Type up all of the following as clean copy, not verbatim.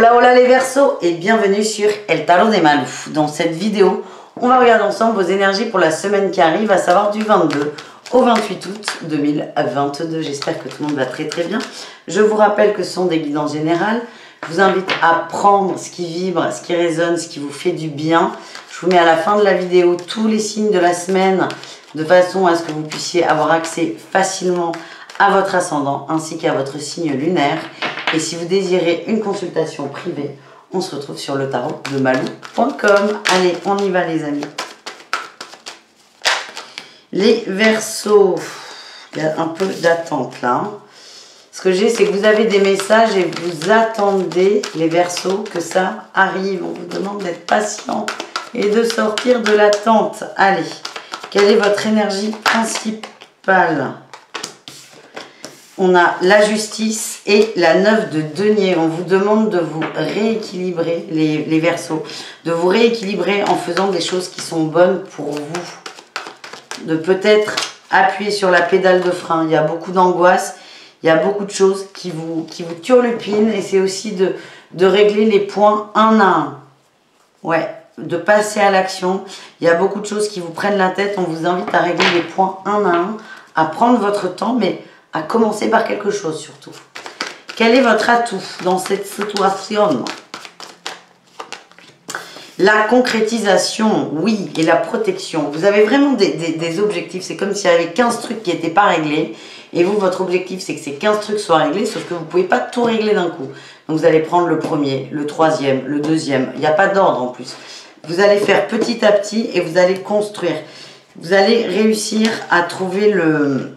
Hola hola les Verseaux et bienvenue sur El Tarot de Malou. Dans cette vidéo, on va regarder ensemble vos énergies pour la semaine qui arrive, à savoir du 22 au 28 août 2022. J'espère que tout le monde va très très bien. Je vous rappelle que ce sont des guidances générales. Je vous invite à prendre ce qui vibre, ce qui résonne, ce qui vous fait du bien. Je vous mets à la fin de la vidéo tous les signes de la semaine de façon à ce que vous puissiez avoir accès facilement à votre ascendant ainsi qu'à votre signe lunaire. Et si vous désirez une consultation privée, on se retrouve sur le tarot de malou.com. Allez, on y va les amis. Les Verseaux, il y a un peu d'attente là. Ce que j'ai, c'est que vous avez des messages et vous attendez, les Verseaux, que ça arrive. On vous demande d'être patient et de sortir de l'attente. Allez, quelle est votre énergie principale ? On a la justice et la 9 de denier. On vous demande de vous rééquilibrer, les Verseaux. De vous rééquilibrer en faisant des choses qui sont bonnes pour vous. De peut-être appuyer sur la pédale de frein. Il y a beaucoup d'angoisse. Il y a beaucoup de choses qui vous turlupinent. Et c'est aussi de régler les points un à un. Ouais, de passer à l'action. Il y a beaucoup de choses qui vous prennent la tête. On vous invite à régler les points un à un. À prendre votre temps, mais à commencer par quelque chose surtout. Quel est votre atout dans cette situation? La concrétisation, oui, et la protection. Vous avez vraiment des objectifs. C'est comme s'il y avait 15 trucs qui n'étaient pas réglés. Et vous, votre objectif, c'est que ces 15 trucs soient réglés, sauf que vous ne pouvez pas tout régler d'un coup. Donc vous allez prendre le premier, le troisième, le deuxième. Il n'y a pas d'ordre en plus. Vous allez faire petit à petit et vous allez construire. Vous allez réussir à trouver le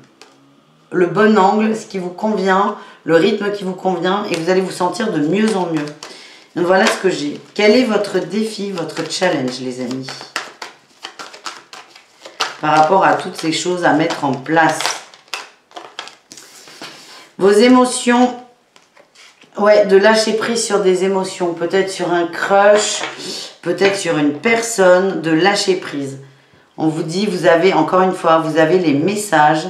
bon angle, ce qui vous convient, le rythme qui vous convient, et vous allez vous sentir de mieux en mieux. Donc voilà ce que j'ai. Quel est votre défi, votre challenge, les amis, par rapport à toutes ces choses à mettre en place? Vos émotions, ouais, de lâcher prise sur des émotions, peut-être sur un crush, peut-être sur une personne, de lâcher prise. On vous dit, vous avez, encore une fois, vous avez les messages.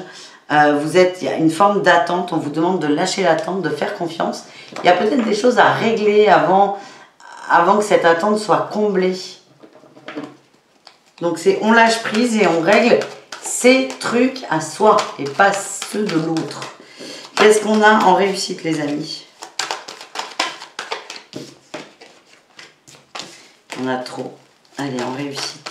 Il y a une forme d'attente, on vous demande de lâcher l'attente, de faire confiance. Il y a peut-être des choses à régler avant que cette attente soit comblée. Donc c'est on lâche prise et on règle ces trucs à soi et pas ceux de l'autre. Qu'est-ce qu'on a en réussite les amis? On a trop. Allez, en réussite.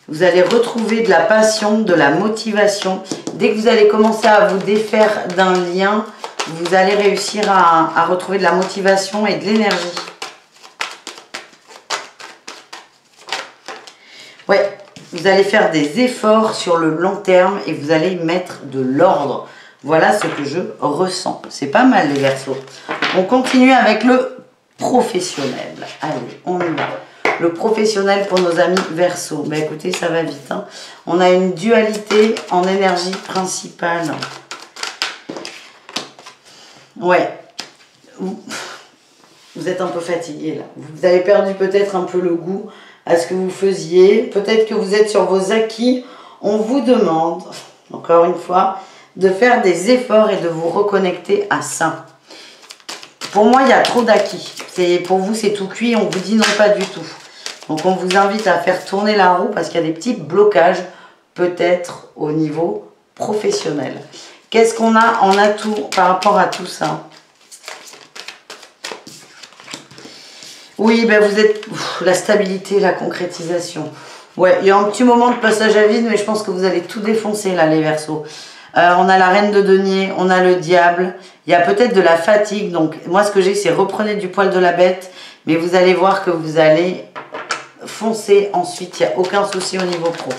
Vous allez retrouver de la passion, de la motivation. Dès que vous allez commencer à vous défaire d'un lien, vous allez réussir à retrouver de la motivation et de l'énergie. Ouais, vous allez faire des efforts sur le long terme et vous allez mettre de l'ordre. Voilà ce que je ressens. C'est pas mal les Verseaux. On continue avec le professionnel. Allez, on y va. Le professionnel pour nos amis Verseaux. Ben écoutez, ça va vite. Hein. On a une dualité en énergie principale. Ouais. Vous êtes un peu fatigué là. Vous avez perdu peut-être un peu le goût à ce que vous faisiez. Peut-être que vous êtes sur vos acquis. On vous demande, encore une fois, de faire des efforts et de vous reconnecter à ça. Pour moi, il y a trop d'acquis. Pour vous, c'est tout cuit. On vous dit non, pas du tout. Donc, on vous invite à faire tourner la roue parce qu'il y a des petits blocages, peut-être au niveau professionnel. Qu'est-ce qu'on a en atout par rapport à tout ça? Oui, ben vous êtes... la stabilité, la concrétisation. Ouais, il y a un petit moment de passage à vide, mais je pense que vous allez tout défoncer, là, les Verseaux. On a la reine de denier, on a le diable. Il y a peut-être de la fatigue. Donc, moi, ce que j'ai, c'est reprenez du poil de la bête. Mais vous allez voir que vous allez foncer ensuite. Il n'y a aucun souci au niveau pro.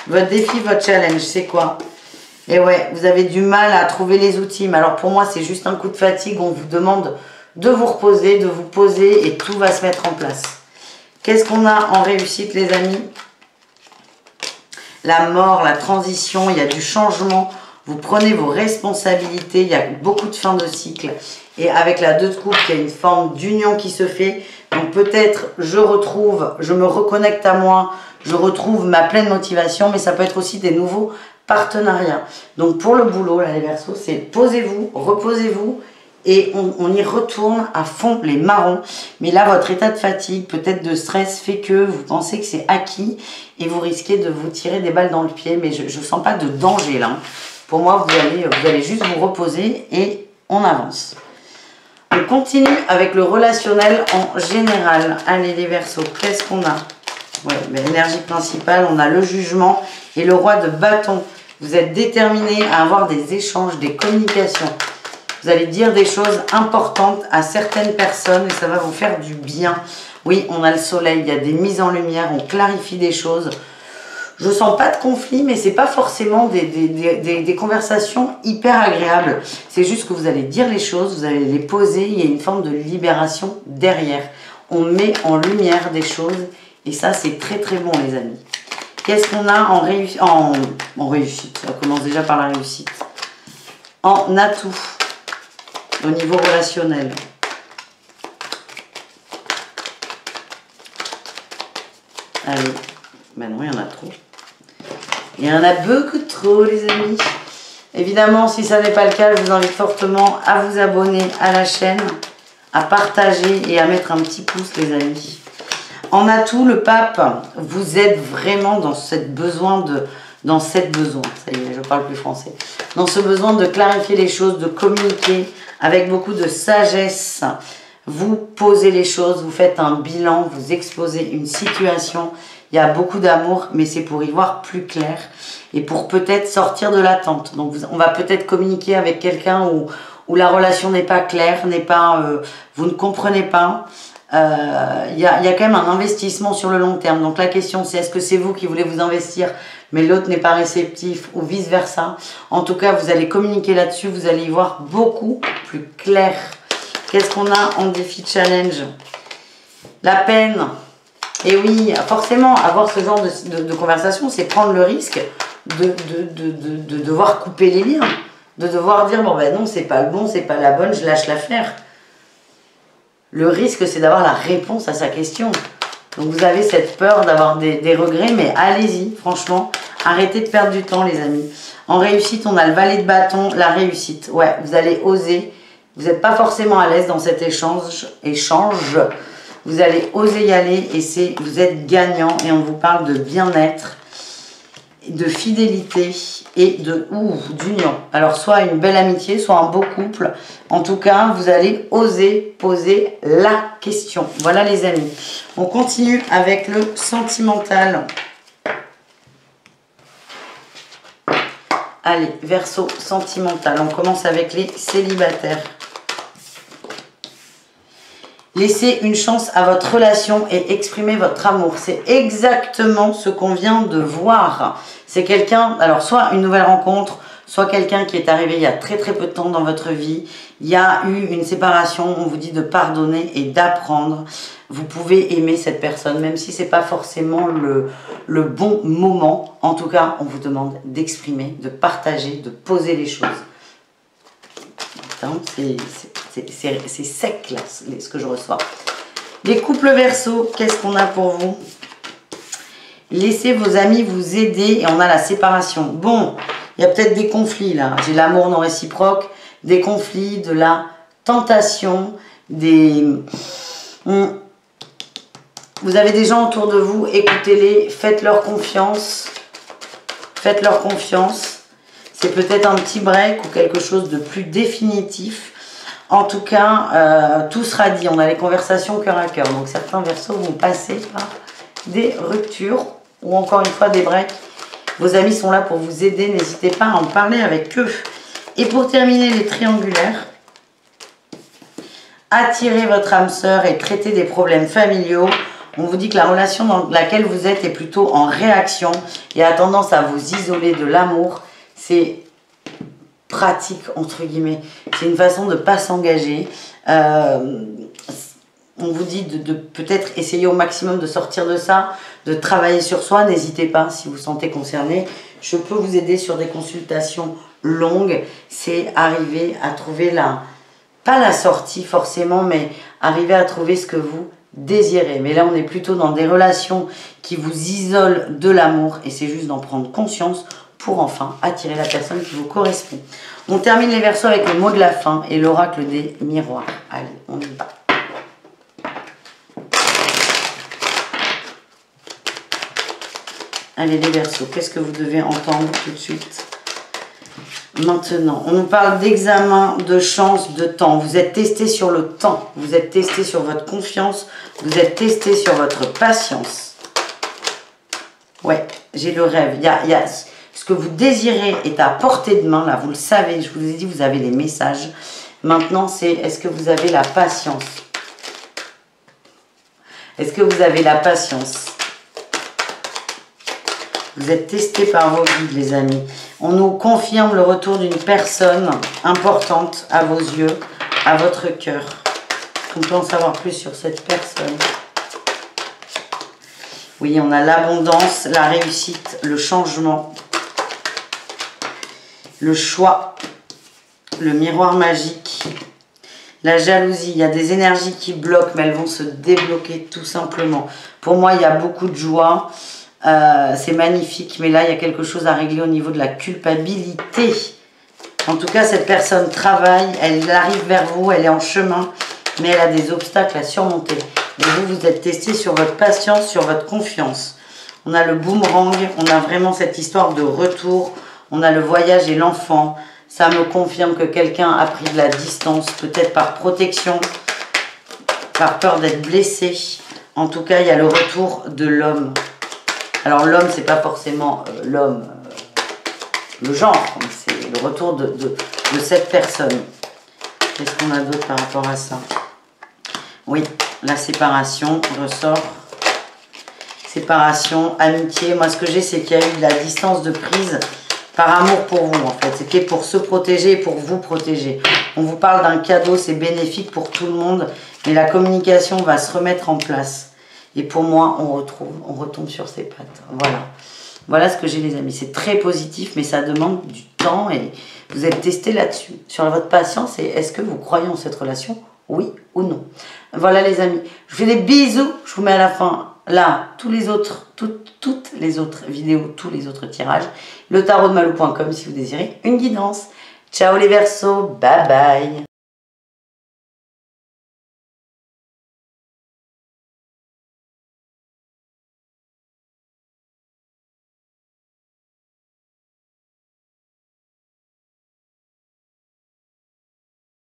Votre défi, votre challenge, c'est quoi? Et ouais, vous avez du mal à trouver les outils. Mais alors, pour moi, c'est juste un coup de fatigue. On vous demande de vous reposer, de vous poser et tout va se mettre en place. Qu'est-ce qu'on a en réussite, les amis? La mort, la transition, il y a du changement. Vous prenez vos responsabilités, il y a beaucoup de fins de cycle. Et avec la 2 de coupe, il y a une forme d'union qui se fait. Donc peut-être je me reconnecte à moi, je retrouve ma pleine motivation, mais ça peut être aussi des nouveaux partenariats. Donc pour le boulot, là, les Verseaux, c'est posez-vous, reposez-vous et on y retourne à fond les marrons. Mais là, votre état de fatigue, peut-être de stress, fait que vous pensez que c'est acquis et vous risquez de vous tirer des balles dans le pied. Mais je ne sens pas de danger là. Pour moi, vous allez juste vous reposer et on avance. On continue avec le relationnel en général. Allez les Verseaux, qu'est-ce qu'on a? Ouais, l'énergie principale, on a le jugement et le roi de bâton. Vous êtes déterminé à avoir des échanges, des communications. Vous allez dire des choses importantes à certaines personnes et ça va vous faire du bien. Oui, on a le soleil, il y a des mises en lumière, on clarifie des choses. Je sens pas de conflit, mais c'est pas forcément des conversations hyper agréables. C'est juste que vous allez dire les choses, vous allez les poser, il y a une forme de libération derrière. On met en lumière des choses et ça, c'est très très bon, les amis. Qu'est-ce qu'on a en réussite? Ça commence déjà par la réussite. En atout, au niveau relationnel. Allez, maintenant il y en a trop. Il y en a beaucoup trop, les amis. Évidemment, si ça n'est pas le cas, je vous invite fortement à vous abonner à la chaîne, à partager et à mettre un petit pouce, les amis. En atout, le pape vous aide vraiment dans cette besoin, ça y est, je parle plus français, dans ce besoin de clarifier les choses, de communiquer avec beaucoup de sagesse. Vous posez les choses, vous faites un bilan, vous exposez une situation. Il y a beaucoup d'amour, mais c'est pour y voir plus clair et pour peut-être sortir de l'attente. Donc, on va peut-être communiquer avec quelqu'un où la relation n'est pas claire, vous ne comprenez pas. Il y a quand même un investissement sur le long terme. Donc, la question, c'est est-ce que c'est vous qui voulez vous investir, mais l'autre n'est pas réceptif ou vice-versa. En tout cas, vous allez communiquer là-dessus, vous allez y voir beaucoup plus clair. Qu'est-ce qu'on a en défi challenge? La peine. Et oui, forcément, avoir ce genre de conversation, c'est prendre le risque de devoir couper les liens. De devoir dire, bon ben non, c'est pas le bon, c'est pas la bonne, je lâche l'affaire. Le risque, c'est d'avoir la réponse à sa question. Donc vous avez cette peur d'avoir des regrets, mais allez-y, franchement, arrêtez de perdre du temps, les amis. En réussite, on a le valet de bâton, la réussite. Ouais, vous allez oser. Vous n'êtes pas forcément à l'aise dans cet échange. Vous allez oser y aller et vous êtes gagnant et on vous parle de bien-être, de fidélité et d'union. Alors soit une belle amitié, soit un beau couple. En tout cas, vous allez oser poser la question. Voilà les amis. On continue avec le sentimental. Allez, Verseau sentimental. On commence avec les célibataires. Laissez une chance à votre relation et exprimez votre amour. C'est exactement ce qu'on vient de voir. C'est quelqu'un, alors soit une nouvelle rencontre, soit quelqu'un qui est arrivé il y a très très peu de temps dans votre vie. Il y a eu une séparation, on vous dit de pardonner et d'apprendre. Vous pouvez aimer cette personne, même si ce n'est pas forcément le bon moment. En tout cas, on vous demande d'exprimer, de partager, de poser les choses. C'est sec là, ce que je reçois. Les couples Verseau, qu'est-ce qu'on a pour vous? Laissez vos amis vous aider et on a la séparation. Bon, il y a peut-être des conflits là. J'ai l'amour non réciproque, des conflits, de la tentation, Vous avez des gens autour de vous, écoutez-les, faites-leur confiance. Faites-leur confiance. C'est peut-être un petit break ou quelque chose de plus définitif. En tout cas, tout sera dit. On a les conversations cœur à cœur. Donc certains Verseaux vont passer par des ruptures ou encore une fois des breaks. Vos amis sont là pour vous aider. N'hésitez pas à en parler avec eux. Et pour terminer les triangulaires, attirez votre âme sœur et traitez des problèmes familiaux. On vous dit que la relation dans laquelle vous êtes est plutôt en réaction et a tendance à vous isoler de l'amour. C'est pratique, entre guillemets. C'est une façon de ne pas s'engager. On vous dit de peut-être essayer au maximum de sortir de ça, de travailler sur soi. N'hésitez pas si vous vous sentez concerné. Je peux vous aider sur des consultations longues. C'est arriver à trouver pas la sortie forcément, mais arriver à trouver ce que vous désirez. Mais là, on est plutôt dans des relations qui vous isolent de l'amour et c'est juste d'en prendre conscience pour enfin attirer la personne qui vous correspond. On termine les Verseaux avec le mot de la fin et l'oracle des miroirs. Allez, on y va. Allez les Verseaux, qu'est-ce que vous devez entendre tout de suite? Maintenant, on nous parle d'examen, de chance, de temps. Vous êtes testé sur le temps, vous êtes testé sur votre confiance, vous êtes testé sur votre patience. Ouais, j'ai le rêve. Il y a ce que vous désirez est à portée de main, là, vous le savez, je vous ai dit, vous avez les messages. Maintenant, c'est est-ce que vous avez la patience? Est-ce que vous avez la patience? Vous êtes testé par vos guides, les amis. On nous confirme le retour d'une personne importante à vos yeux, à votre cœur. On peut en savoir plus sur cette personne. Oui, on a l'abondance, la réussite, le changement, le choix, le miroir magique, la jalousie. Il y a des énergies qui bloquent, mais elles vont se débloquer tout simplement. Pour moi, il y a beaucoup de joie. C'est magnifique, mais là il y a quelque chose à régler au niveau de la culpabilité. En tout cas, cette personne travaille, elle arrive vers vous, elle est en chemin, mais elle a des obstacles à surmonter. Et vous, vous êtes testé sur votre patience, sur votre confiance. On a le boomerang, on a vraiment cette histoire de retour, on a le voyage et l'enfant. Ça me confirme que quelqu'un a pris de la distance, peut-être par protection, par peur d'être blessé. En tout cas, il y a le retour de l'homme. Alors l'homme, c'est pas forcément l'homme, le genre, c'est le retour de cette personne. Qu'est-ce qu'on a d'autre par rapport à ça? Oui, la séparation ressort. Séparation, amitié. Moi, ce que j'ai, c'est qu'il y a eu de la distance de prise par amour pour vous, en fait. C'était pour se protéger et pour vous protéger. On vous parle d'un cadeau, c'est bénéfique pour tout le monde, mais la communication va se remettre en place. Et pour moi, on retombe sur ses pattes. Voilà. Voilà ce que j'ai, les amis. C'est très positif, mais ça demande du temps et vous êtes testé là-dessus. Sur votre patience et est-ce que vous croyez en cette relation? Oui ou non? Voilà, les amis. Je vous fais des bisous. Je vous mets à la fin, là, toutes les autres vidéos, tous les autres tirages. Le tarot de Malou.com si vous désirez une guidance. Ciao les Verseaux. Bye bye.